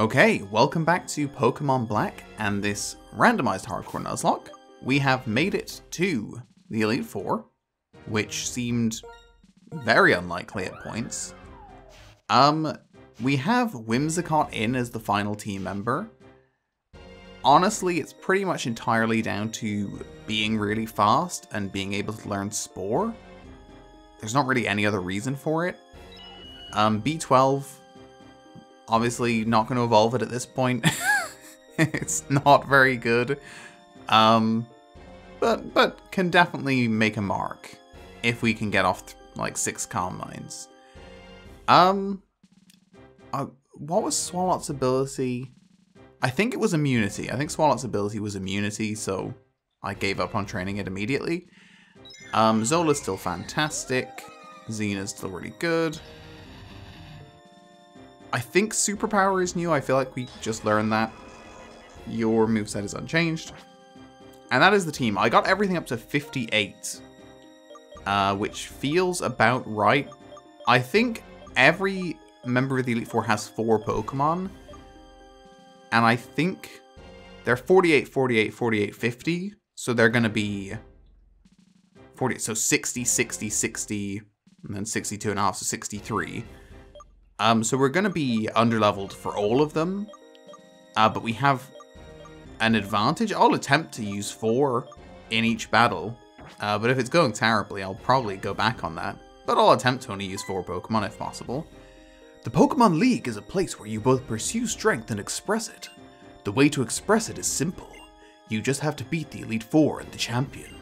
Okay, welcome back to Pokemon Black and this randomized hardcore Nuzlocke. We have made it to the Elite Four, which seemed very unlikely at points. We have Whimsicott in as the final team member. Honestly, it's pretty much entirely down to being really fast and being able to learn Spore. There's not really any other reason for it. B12, obviously not going to evolve it at this point. It's not very good. But can definitely make a mark if we can get off like 6 Calm Minds. What was Swalot's ability? I think it was immunity. I think Swalot's ability was immunity, so I gave up on training it immediately. Zola's still fantastic. Xena's still really good. I think Superpower is new. I feel like we just learned that. Your moveset is unchanged. And that is the team. I got everything up to 58, which feels about right. I think every member of the Elite Four has 4 Pokemon. And I think they're 48, 48, 48, 50. So they're going to be 40. So 60, 60, 60, and then 62 and a half, so 63. So we're going to be underleveled for all of them. But we have an advantage. I'll attempt to use 4 in each battle. But if it's going terribly, I'll probably go back on that. But I'll attempt to only use 4 Pokemon if possible. The Pokemon League is a place where you both pursue strength and express it. The way to express it is simple. You just have to beat the Elite Four and the champion.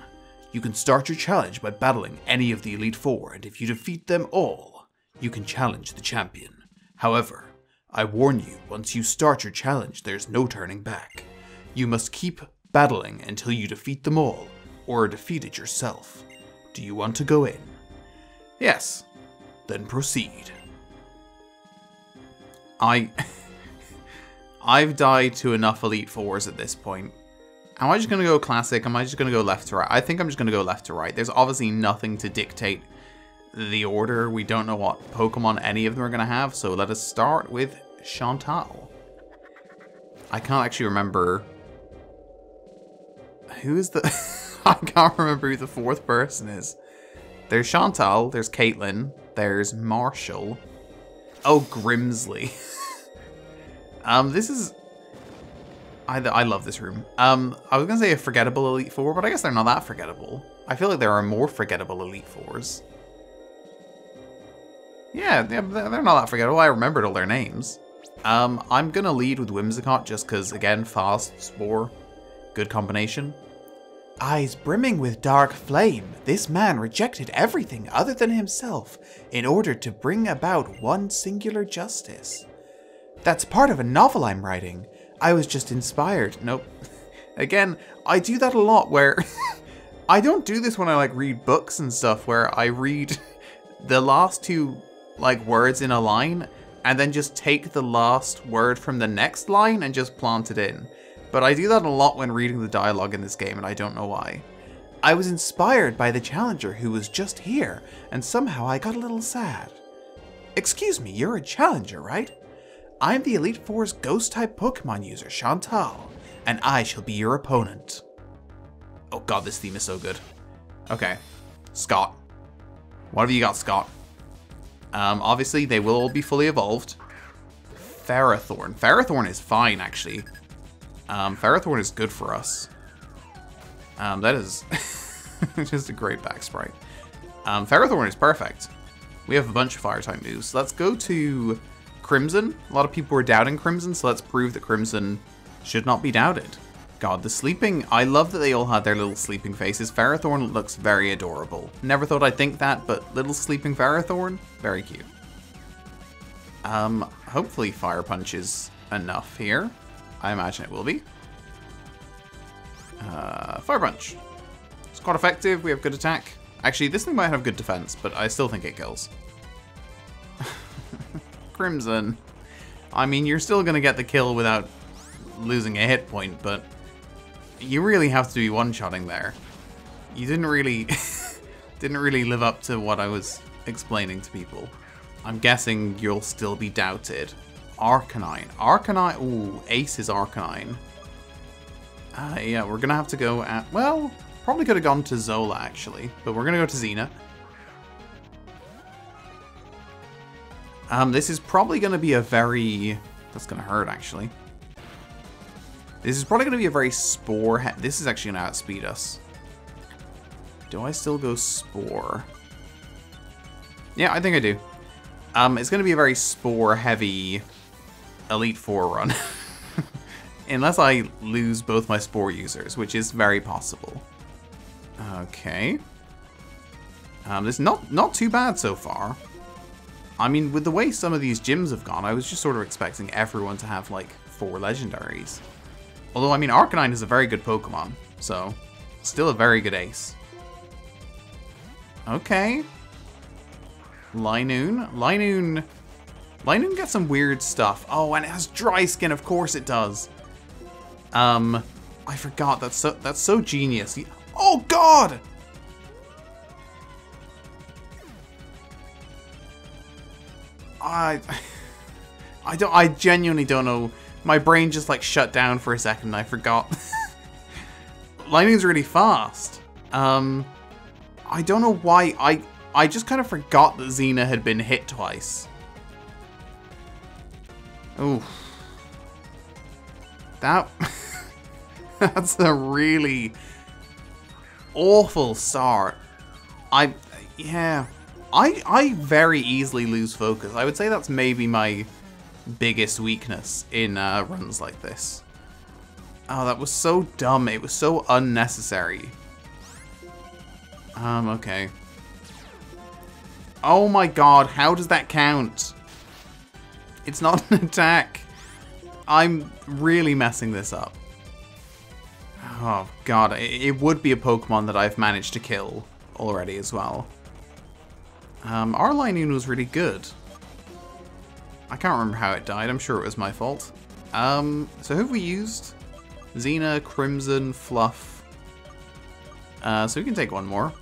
You can start your challenge by battling any of the Elite Four, and if you defeat them all, you can challenge the champion. However, I warn you, once you start your challenge, there's no turning back. You must keep battling until you defeat them all, or are defeated yourself. Do you want to go in? Yes. Then proceed. I've died to enough Elite Fours at this point. Am I just going to go Classic? Am I just going to go left to right? I think I'm just going to go left to right. There's obviously nothing to dictate the order. We don't know what Pokemon any of them are going to have, so let us start with Chantal. I can't actually remember... Who is the... I can't remember who the 4th person is. There's Chantal, there's Caitlin, there's Marshall. Oh, Grimsley. This is... I love this room. I was going to say a forgettable Elite Four, but I guess they're not that forgettable. I feel like there are more forgettable Elite Fours. Yeah, they're not that forgettable. I remembered all their names. I'm going to lead with Whimsicott just because, again, fast, Spore, good combination. Eyes brimming with dark flame, this man rejected everything other than himself in order to bring about one singular justice. That's part of a novel I'm writing. I was just inspired. Nope. Again, I do that a lot where... I don't do this when I like read books and stuff where I read the last 2 like words in a line and then just take the last word from the next line and just plant it in. But I do that a lot when reading the dialogue in this game, and I don't know why. I was inspired by the challenger who was just here, and somehow I got a little sad. Excuse me, you're a challenger, right? I'm the Elite Four's Ghost-type Pokemon user, Chantal, and I shall be your opponent. Oh god, this theme is so good. Okay. Scott. What have you got, Scott? Obviously, they will all be fully evolved. Ferrothorn. Ferrothorn is fine, actually. Ferrothorn is good for us. That is just a great back sprite. Ferrothorn is perfect. We have a bunch of fire-type moves. Let's go to Crimson. A lot of people were doubting Crimson, so let's prove that Crimson should not be doubted. God, the sleeping... I love that they all had their little sleeping faces. Ferrothorn looks very adorable. Never thought I'd think that, but little sleeping Ferrothorn, very cute. Hopefully Fire Punch is enough here. I imagine it will be. Fire Punch. It's quite effective. We have good attack. Actually, this thing might have good defense, but I still think it kills. Crimson. I mean, you're still going to get the kill without losing a hit point, but you really have to be one-shotting there. You didn't really live up to what I was explaining to people. I'm guessing you'll still be doubted. Arcanine. Arcanine. Ooh, Ace is Arcanine. Yeah, we're going to have to go at... Well, probably could have gone to Zola, actually. But we're going to go to Xena. This is probably going to be a very... That's going to hurt, actually. This is probably going to be a very Spore... This is actually going to outspeed us. Do I still go Spore? Yeah, I think I do. It's going to be a very Spore-heavy Elite Four run. Unless I lose both my Spore users, which is very possible. Okay. This is not too bad so far. I mean, with the way some of these gyms have gone, I was just sort of expecting everyone to have, like, 4 legendaries. Although, I mean, Arcanine is a very good Pokemon, so still a very good ace. Okay. Linoon. Linoon gets some weird stuff. Oh, and it has dry skin, of course it does. I forgot, that's so genius. Oh god! I genuinely don't know. My brain just like shut down for a second and I forgot. Linoon's really fast. I don't know why I just kind of forgot that Xena had been hit twice. Ooh. That's a really awful start. I very easily lose focus. I would say that's maybe my biggest weakness in runs like this. Oh, that was so dumb. It was so unnecessary. Okay. Oh my god, how does that count? It's not an attack. I'm really messing this up. Oh god, it would be a Pokemon that I've managed to kill already as well. Our Linoon was really good. I can't remember how it died. I'm sure it was my fault. So who have we used? Xena, Crimson, Fluff. So we can take one more.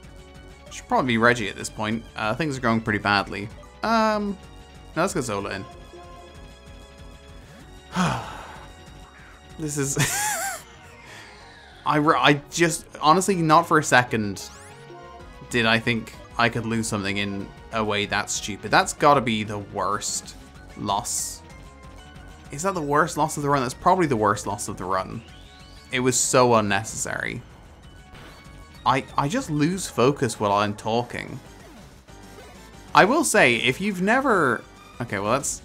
Should probably be Reggie at this point. Things are going pretty badly. No, let's get Zola in. This is... I just, honestly, not for a second did I think I could lose something in a way that stupid. That's gotta be the worst loss. Is that the worst loss of the run? That's probably the worst loss of the run. It was so unnecessary. I just lose focus while I'm talking. I will say, if you've never... Okay, well that's...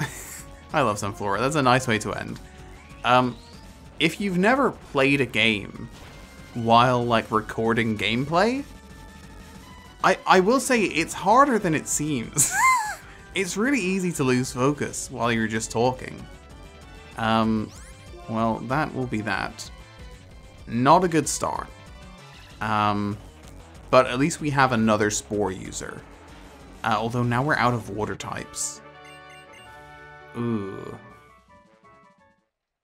I love Sunflora. That's a nice way to end. If you've never played a game while, like, recording gameplay, I will say it's harder than it seems. It's really easy to lose focus while you're just talking. Well, that will be that. Not a good start. But at least we have another Spore user. Although now we're out of water types. Ooh.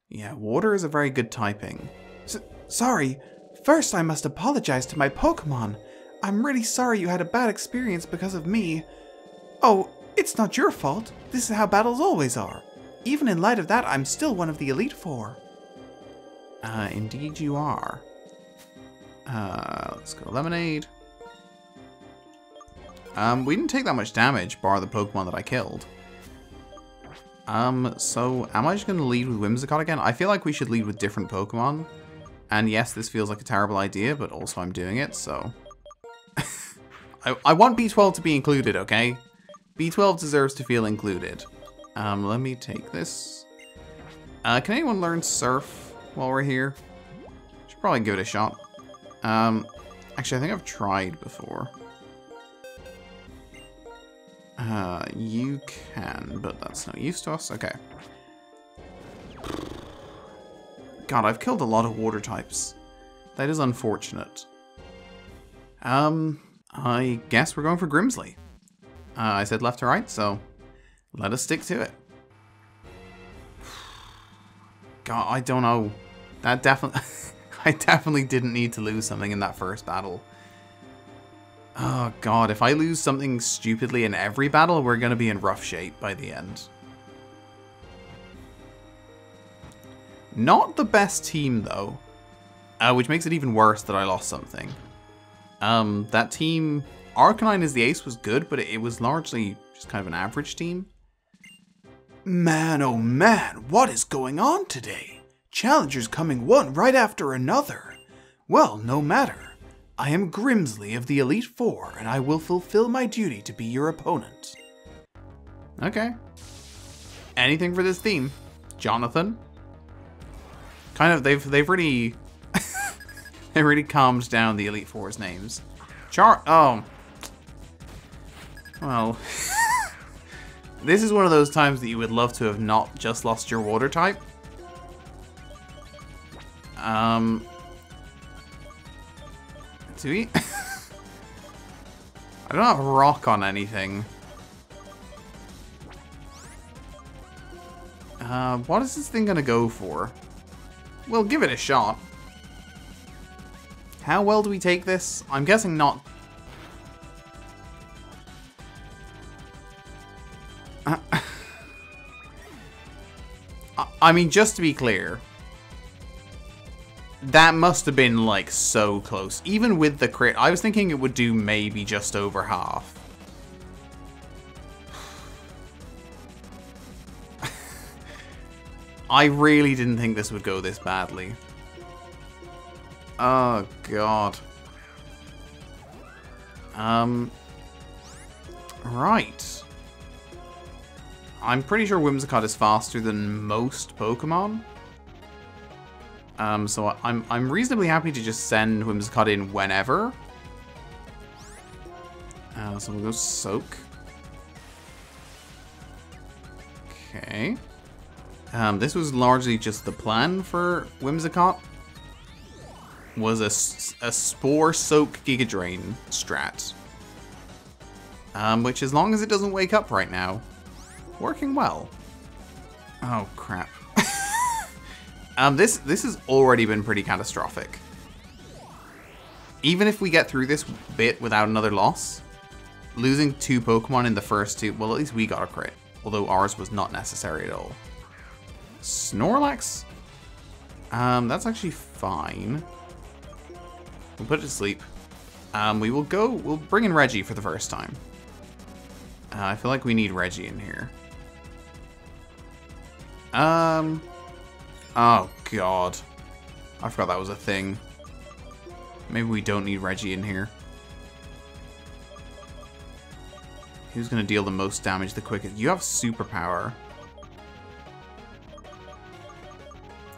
Yeah, water is a very good typing. Sorry. First, I must apologize to my Pokemon. I'm really sorry you had a bad experience because of me. Oh, it's not your fault. This is how battles always are. Even in light of that, I'm still one of the Elite Four. Indeed you are. Let's go Lemonade. We didn't take that much damage, bar the Pokemon that I killed. So am I just going to lead with Whimsicott again? I feel like we should lead with different Pokemon. And yes, this feels like a terrible idea, but also I'm doing it, so... I want B12 to be included, okay? B12 deserves to feel included. Let me take this. Can anyone learn Surf while we're here? Should probably give it a shot. Actually, I think I've tried before. You can, but that's no use to us. Okay. God, I've killed a lot of water types. That is unfortunate. I guess we're going for Grimsley. I said left to right, so let us stick to it. God, I don't know. That definitely... I definitely didn't need to lose something in that first battle. Oh god, if I lose something stupidly in every battle, we're going to be in rough shape by the end. Not the best team, though. Which makes it even worse that I lost something. That team, Arcanine as the ace was good, but it was largely just kind of an average team. Man, oh man, what is going on today? Challengers coming one right after another. Well, no matter. I am Grimsley of the Elite Four, and I will fulfill my duty to be your opponent. Okay. Anything for this theme? Jonathan? Kind of, they've really... they really calmed down the Elite Four's names. Oh. Well... This is one of those times that you would love to have not just lost your water type. Do we? I don't have rock on anything. What is this thing gonna go for? We'll give it a shot. How well do we take this? I'm guessing not. I mean, just to be clear, that must have been, like, so close. Even with the crit, I was thinking it would do maybe just over half. I really didn't think this would go this badly. Oh, God. Right. I'm pretty sure Whimsicott is faster than most Pokemon. So I'm reasonably happy to just send Whimsicott in whenever. So we'll go Soak. Okay. This was largely just the plan for Whimsicott. Was a Spore Soak Giga Drain strat. Which, as long as it doesn't wake up right now, working well. Oh, crap. This has already been pretty catastrophic. Even if we get through this bit without another loss, losing 2 Pokemon in the first 2, well, at least we got a crit, although ours was not necessary at all. Snorlax? That's actually fine. We'll put it to sleep. We'll bring in Reggie for the first time. I feel like we need Reggie in here. Oh, God. I forgot that was a thing. Maybe we don't need Reggie in here. Who's going to deal the most damage the quickest? You have superpower.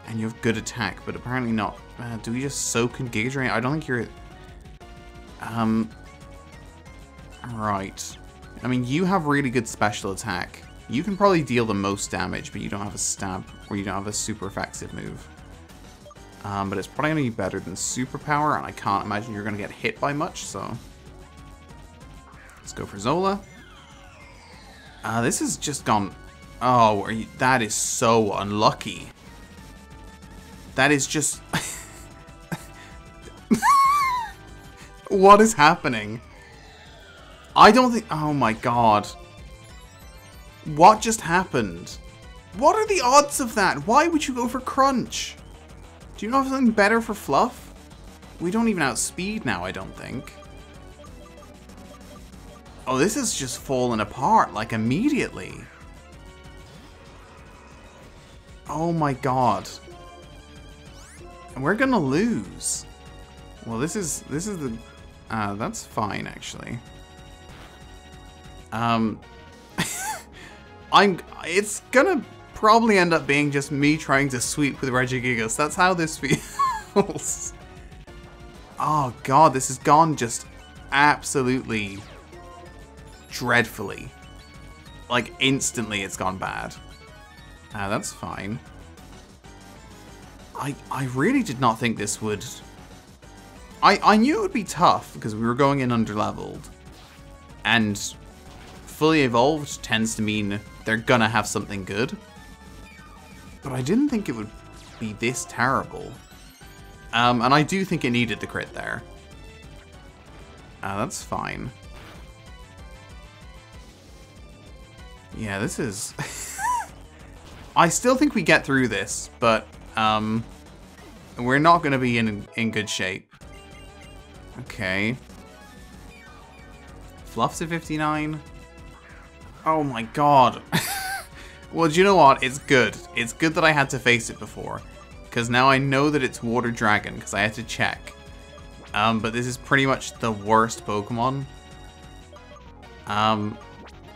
And you have good attack, but apparently not. Do we just soak and Giga Drain? I don't think you're... Right. I mean, you have really good special attack. You can probably deal the most damage, but you don't have a stab, or you don't have a super effective move. But it's probably going to be better than superpower, and I can't imagine you're going to get hit by much, so... Let's go for Zola. This has just gone... Oh, that is so unlucky. That is just... What is happening? I don't think... Oh my God. What just happened? What are the odds of that? Why would you go for Crunch? Do you not have something better for Fluff? We don't even outspeed now, I don't think. Oh, this has just fallen apart, like, immediately. Oh my God. And we're gonna lose. Well, this is the... that's fine, actually. It's gonna probably end up being just me trying to sweep with Regigigas. That's how this feels. Oh God, this has gone just absolutely dreadfully. Like, instantly it's gone bad. That's fine. I really did not think this would... I knew it would be tough because we were going in underleveled. And fully evolved tends to mean they're gonna have something good. But I didn't think it would be this terrible. And I do think it needed the crit there. That's fine. Yeah, this is... I still think we get through this, but We're not going to be in good shape. Okay. Fluff's at 59. Oh my god. Well, do you know what? It's good. It's good that I had to face it before. Because now I know that it's Water Dragon, because I had to check. But this is pretty much the worst Pokemon.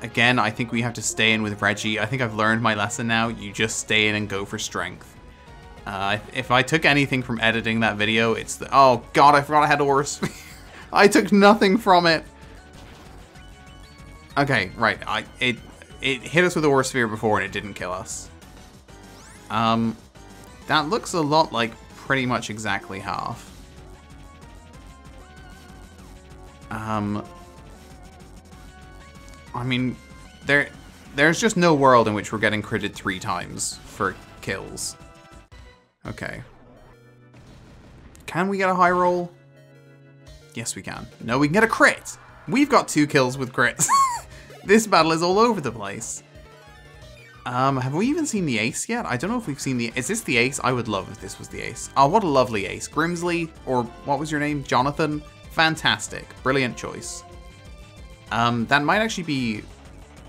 Again, I think we have to stay in with Reggie. I think I've learned my lesson now. You just stay in and go for strength. If I took anything from editing that video, it's the... Oh god, I forgot I had Ors. I took nothing from it. Okay, right. It hit us with Aura Sphere before and it didn't kill us. That looks a lot like pretty much exactly half. I mean, there's just no world in which we're getting critted 3 times for kills. Okay. Can we get a high roll? Yes, we can. No, we can get a crit. We've got 2 kills with crits. This battle is all over the place. Have we even seen the ace yet? I don't know if we've seen the... Is this the ace? I would love if this was the ace. Oh, what a lovely ace. Grimsley, or what was your name? Jonathan? Fantastic. Brilliant choice. That might actually be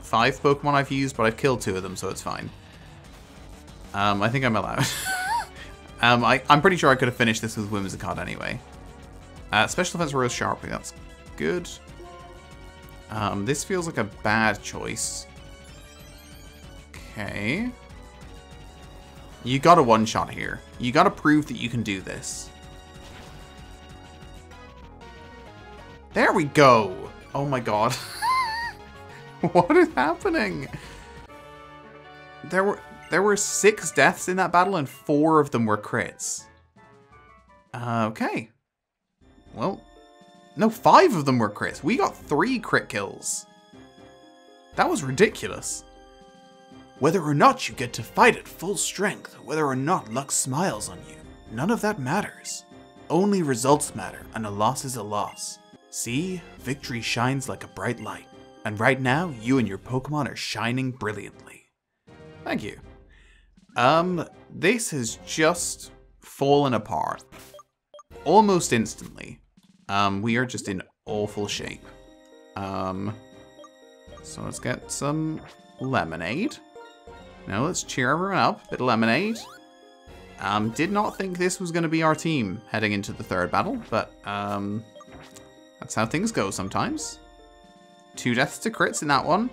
5 Pokemon I've used, but I've killed 2 of them, so it's fine. I think I'm allowed. I'm pretty sure I could have finished this with Whimsicott anyway. Special defense Rose Sharply, that's good. This feels like a bad choice. Okay. You got a one-shot here. You got to prove that you can do this. There we go. Oh my god. What is happening? There were 6 deaths in that battle and 4 of them were crits. Okay. Well, no, 5 of them were crits. We got 3 crit kills. That was ridiculous. Whether or not you get to fight at full strength, whether or not luck smiles on you, none of that matters. Only results matter, and a loss is a loss. See, victory shines like a bright light. And right now, you and your Pokemon are shining brilliantly. Thank you. This has just fallen apart. Almost instantly. We are just in awful shape. So let's get some lemonade. Now let's cheer everyone up. Bit of lemonade. Did not think this was going to be our team heading into the 3rd battle, but that's how things go sometimes. 2 deaths to crits in that one.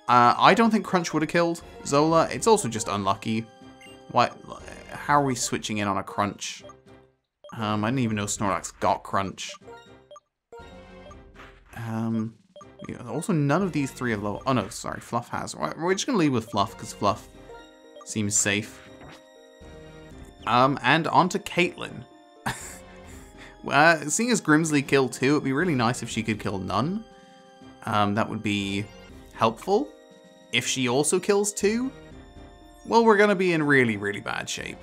I don't think Crunch would have killed Zola. It's also just unlucky. Why? How are we switching in on a Crunch? I didn't even know Snorlax got Crunch. Yeah, also, none of these 3 are low. Oh no, sorry, Fluff has. We're just gonna leave with Fluff because Fluff seems safe. And on to Caitlyn. Seeing as Grimsley killed 2, it'd be really nice if she could kill none. That would be helpful. If she also kills 2, well, we're gonna be in really, really bad shape.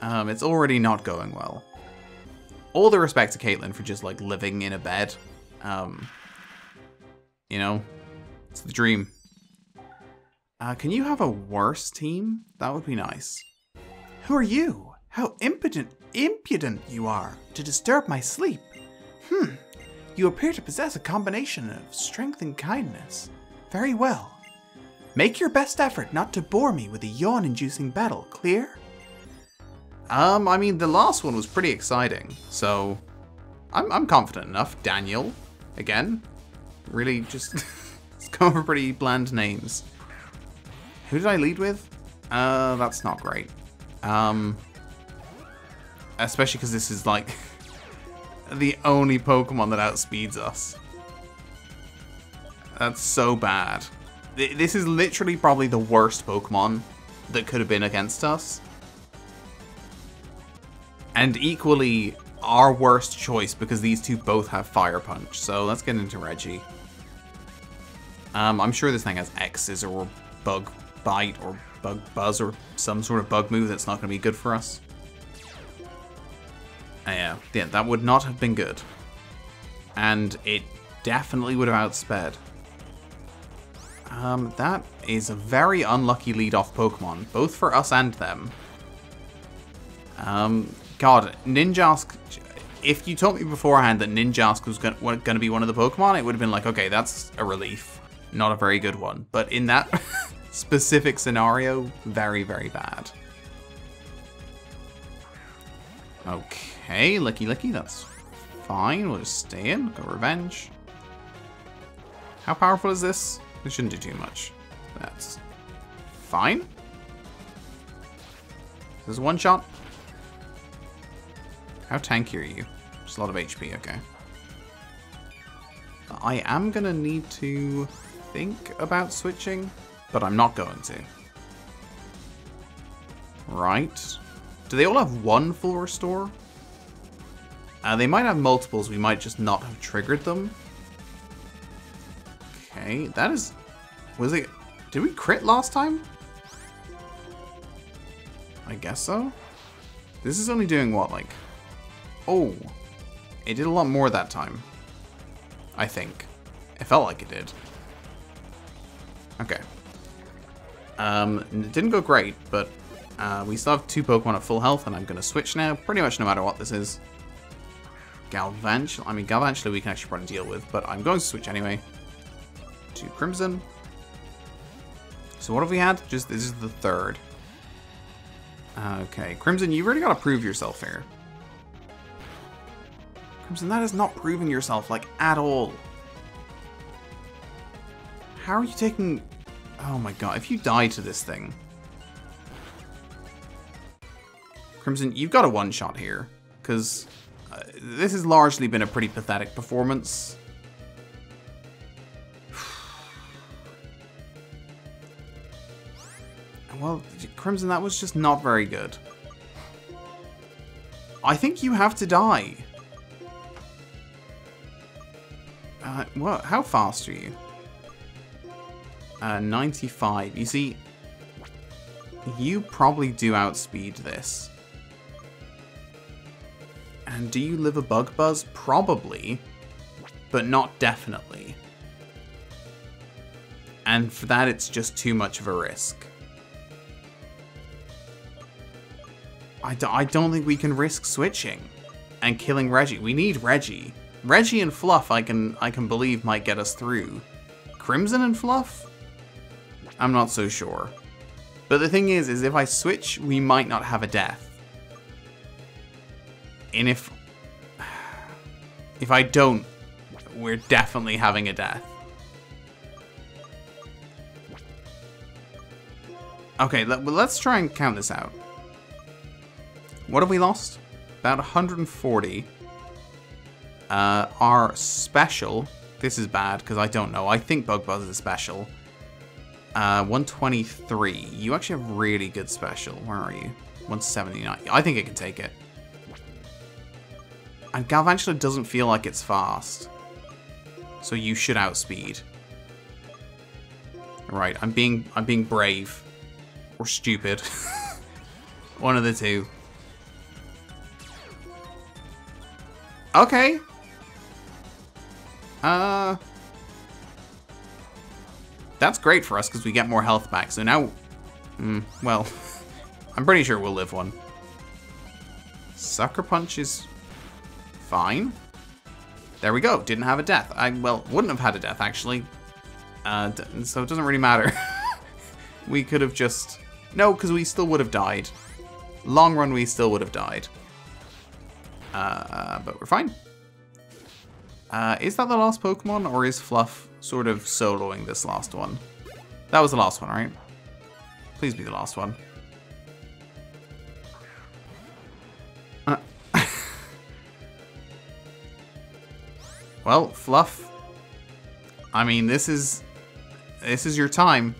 It's already not going well. All the respect to Caitlyn for just, like, living in a bed. You know, it's the dream. Can you have a worse team? That would be nice. Who are you? How impudent you are to disturb my sleep. You appear to possess a combination of strength and kindness. Very well. Make your best effort not to bore me with a yawn-inducing battle, clear? I mean, the last one was pretty exciting, so I'm confident enough. Daniel, again, really just it's going for pretty bland names. Who did I lead with? That's not great. Especially because this is like the only Pokemon that outspeeds us. That's so bad. This is literally probably the worst Pokemon that could have been against us. And equally, our worst choice because these 2 both have Fire Punch. So let's get into Reggie. I'm sure this thing has X's or Bug Bite or Bug Buzz or some sort of bug move that's not going to be good for us. Yeah, that would not have been good. And it definitely would have outsped. That is a very unlucky lead-off Pokemon, both for us and them. God, Ninjask. If you told me beforehand that Ninjask was going to be one of the Pokemon, it would have been like, okay, that's a relief. Not a very good one. But in that specific scenario, very, very bad. Okay, Licky, that's fine. We'll just stay in. Go Revenge. How powerful is this? It shouldn't do too much. That's fine. This is one shot. How tanky are you? Just a lot of HP, okay. I am gonna need to think about switching, but I'm not going to. Right. Do they all have one full restore? They might have multiples, we might just not have triggered them. Okay, that is... Was it... Did we crit last time? I guess so. This is only doing what, like... Oh, it did a lot more that time. I think. It felt like it did. Okay. It didn't go great, but we still have 2 Pokemon at full health, and I'm going to switch now, pretty much no matter what this is. Galvantula. I mean, Galvantula we can actually probably deal with, but I'm going to switch anyway. To Crimson. So what have we had? Just this is the 3rd. Okay, Crimson, you've really got to prove yourself here. Crimson, that is not proving yourself, like, at all. How are you taking... Oh my god, if you die to this thing... Crimson, you've got a one-shot here, because this has largely been a pretty pathetic performance. Well, Crimson, that was just not very good. I think you have to die. What? How fast are you? 95. You see, you probably do outspeed this. And do you live a Bug Buzz? Probably, but not definitely. And for that, it's just too much of a risk. I don't think we can risk switching and killing Reggie. We need Reggie. Reggie and Fluff, I can believe might get us through. Crimson and Fluff? I'm not so sure. But the thing is if I switch, we might not have a death. And if I don't, we're definitely having a death. Okay, let's try and count this out. What have we lost? About 140. Our special, this is bad because I don't know. I think Bug Buzz is special. 123. You actually have really good special. Where are you? 179. I think it can take it. And Galvantula doesn't feel like it's fast. So you should outspeed. Right, I'm being brave. Or stupid. One of the two. Okay. That's great for us because we get more health back. So now, well, I'm pretty sure we'll live one. Sucker Punch is fine. There we go. Didn't have a death. Well, wouldn't have had a death actually. So it doesn't really matter. We could have just... No, because we still would have died. Long run, we still would have died. But we're fine. Is that the last Pokemon, or is Fluff sort of soloing this last one? That was the last one, right? Please be the last one. Well, Fluff. I mean, this is your time.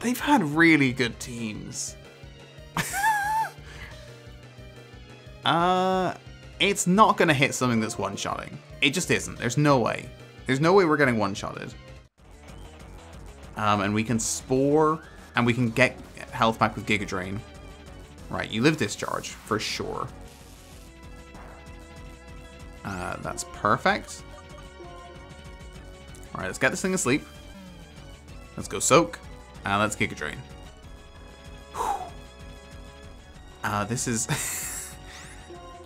They've had really good teams. It's not going to hit something that's one-shotting. It just isn't. There's no way. There's no way we're getting one-shotted. And we can Spore, and we can get health back with Giga Drain. Right, you live Discharge, for sure. That's perfect. Alright, let's get this thing asleep. Let's go Soak, and let's Giga Drain. This is...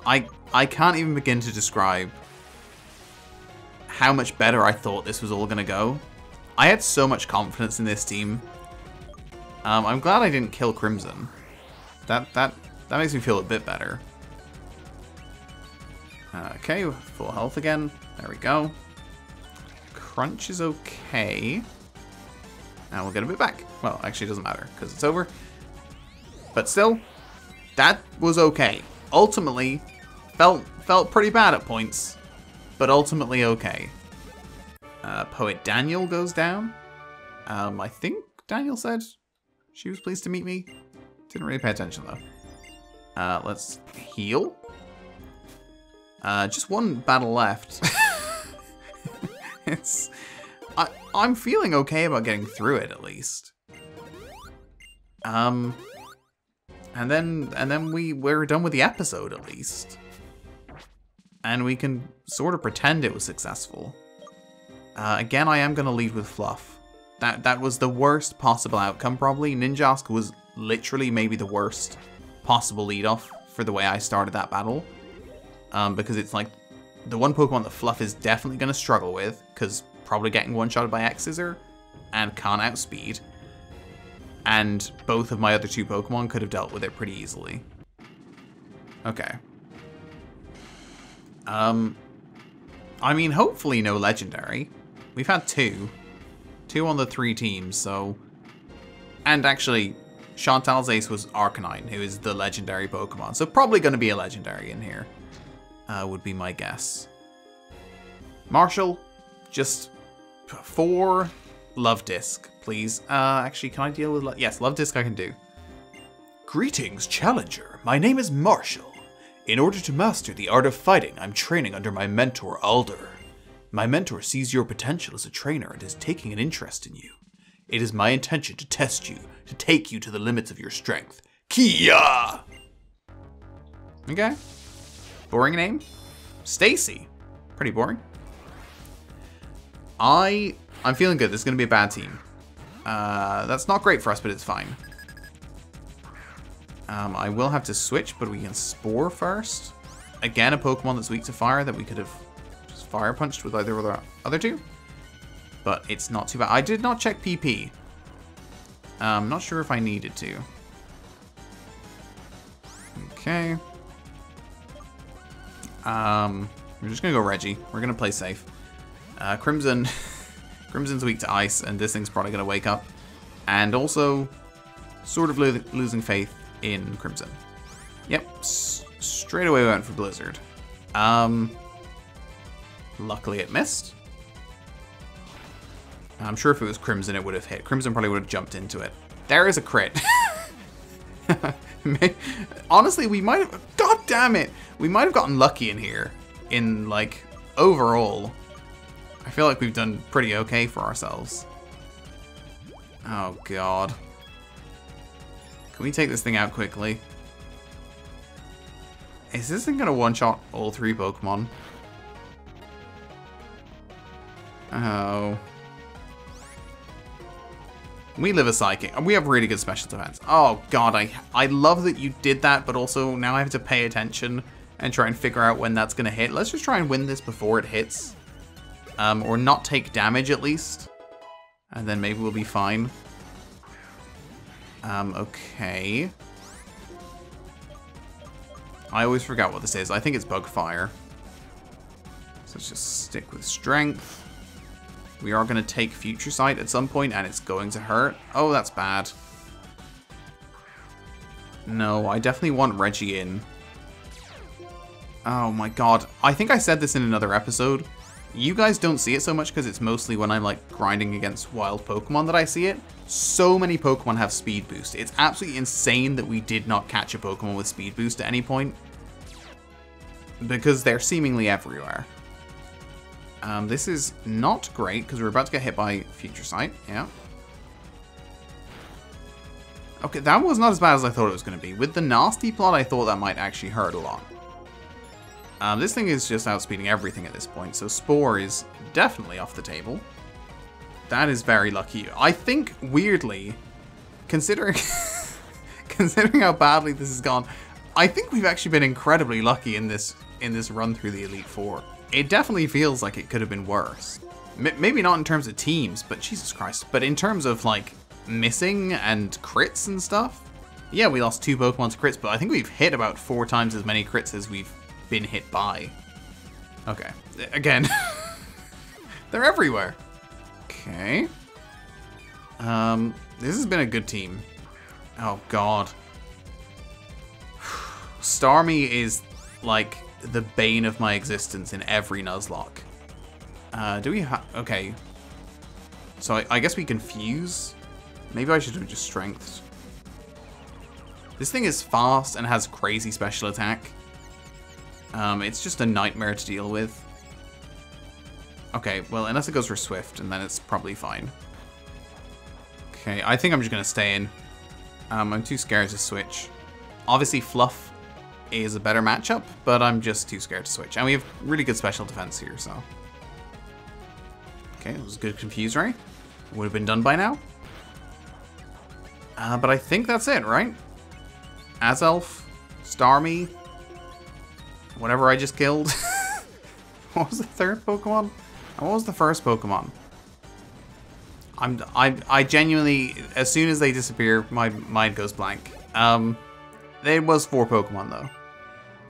I can't even begin to describe how much better I thought this was all going to go. I had so much confidence in this team. I'm glad I didn't kill Crimson. That makes me feel a bit better. Okay, full health again. There we go. Crunch is okay. Now we'll get a bit back. Well, actually it doesn't matter because it's over. But still, that was okay. Ultimately, felt pretty bad at points, but ultimately okay. Poet Daniel goes down. I think Daniel said she was pleased to meet me. Didn't really pay attention though. Let's heal. Just one battle left. I'm feeling okay about getting through it at least. And then we're done with the episode at least. And we can sort of pretend it was successful. Again, I am gonna lead with Fluff. That was the worst possible outcome probably. Ninjask was literally maybe the worst possible lead off for the way I started that battle. Because it's like the one Pokemon that Fluff is definitely gonna struggle with, because probably getting one-shotted by X-Scissor and can't outspeed. And both of my other two Pokemon could have dealt with it pretty easily. Okay. I mean, hopefully no Legendary. We've had two. Two on the 3 teams, so... And actually, Chantal's ace was Arcanine, who is the Legendary Pokemon. So probably going to be a Legendary in here. Would be my guess. Marshall, just 4 Love Disc, please. Actually, can I deal with... Yes, Love Disc I can do. Greetings, Challenger. My name is Marshall. In order to master the art of fighting, I'm training under my mentor, Alder. My mentor sees your potential as a trainer and is taking an interest in you. It is my intention to test you, to take you to the limits of your strength. Kia! Okay. Boring name? Stacy. Pretty boring. I'm feeling good. This is going to be a bad team. That's not great for us, but it's fine. I will have to switch, but we can Spore first. Again, a Pokemon that's weak to fire that we could have just Fire Punched with either of the other two. But it's not too bad. I did not check PP. I'm not sure if I needed to. Okay. We're just going to go Reggie. We're going to play safe. Crimson. Crimson's weak to Ice, and this thing's probably going to wake up. And also, sort of losing faith in Crimson. Yep, straight away we went for Blizzard. Luckily it missed. I'm sure if it was Crimson it would have hit. Crimson probably would have jumped into it. There is a crit. Honestly, we might have... God damn it! We might have gotten lucky in here. In, like, overall. I feel like we've done pretty okay for ourselves. Oh, God. Can we take this thing out quickly? Is this thing gonna one-shot all 3 Pokemon? Oh. We live a Psychic. We have really good special defense. Oh, God, I love that you did that, but also now I have to pay attention and try and figure out when that's gonna hit. Let's just try and win this before it hits. Or not take damage, at least. And then maybe we'll be fine. Okay. I always forget what this is. I think it's Bug Fire. So let's just stick with Strength. We are going to take Future Sight at some point, and it's going to hurt. Oh, that's bad. No, I definitely want Reggie in. Oh my god. I think I said this in another episode. You guys don't see it so much because it's mostly when I'm like grinding against wild Pokemon that I see it. So many Pokemon have Speed Boost. It's absolutely insane that we did not catch a Pokemon with Speed Boost at any point. Because they're seemingly everywhere. This is not great because we're about to get hit by Future Sight. Yeah. Okay, that was not as bad as I thought it was going to be. With the Nasty Plot, I thought that might actually hurt a lot. This thing is just outspeeding everything at this point, so Spore is definitely off the table. That is very lucky. I think, weirdly, considering considering how badly this has gone, I think we've actually been incredibly lucky in this run through the Elite Four. It definitely feels like it could have been worse. Maybe not in terms of teams, but Jesus Christ. But in terms of, like, missing and crits and stuff. Yeah, we lost 2 Pokemon to crits, but I think we've hit about 4 times as many crits as we've been hit by. Okay. Again. They're everywhere. Okay. This has been a good team. Oh, God. Starmie is, like, the bane of my existence in every Nuzlocke. Do we have... Okay. So I guess we can fuse. Maybe I should have just strengthed. This thing is fast and has crazy special attack. It's just a nightmare to deal with. Okay, well, unless it goes for Swift, and then it's probably fine. Okay, I think I'm just going to stay in. I'm too scared to switch. Obviously, Fluff is a better matchup, but I'm just too scared to switch. And we have really good special defense here, so... Okay, it was a good Confuse Ray. Would have been done by now. But I think that's it, right? Azelf, Starmie, whatever I just killed. What was the third Pokemon? And what was the first Pokemon? I genuinely, as soon as they disappear, my mind goes blank. There was 4 Pokemon though.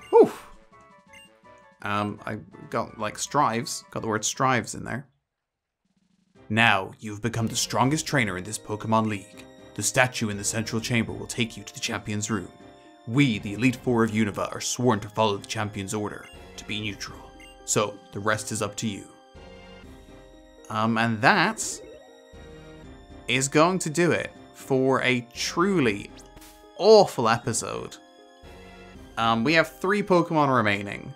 Whew. I got like Strives, got the word Strives in there. Now, you've become the strongest trainer in this Pokemon League. The statue in the central chamber will take you to the Champion's Room. We, the Elite Four of Unova, are sworn to follow the Champion's order, to be neutral. So, the rest is up to you. And that is going to do it for a truly awful episode. We have 3 Pokemon remaining.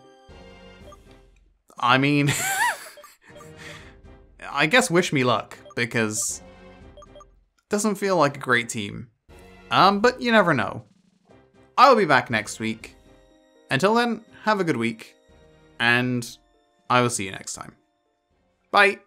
I mean... I guess wish me luck, because it doesn't feel like a great team. But you never know. I'll be back next week. Until then, have a good week, and I will see you next time. Bye!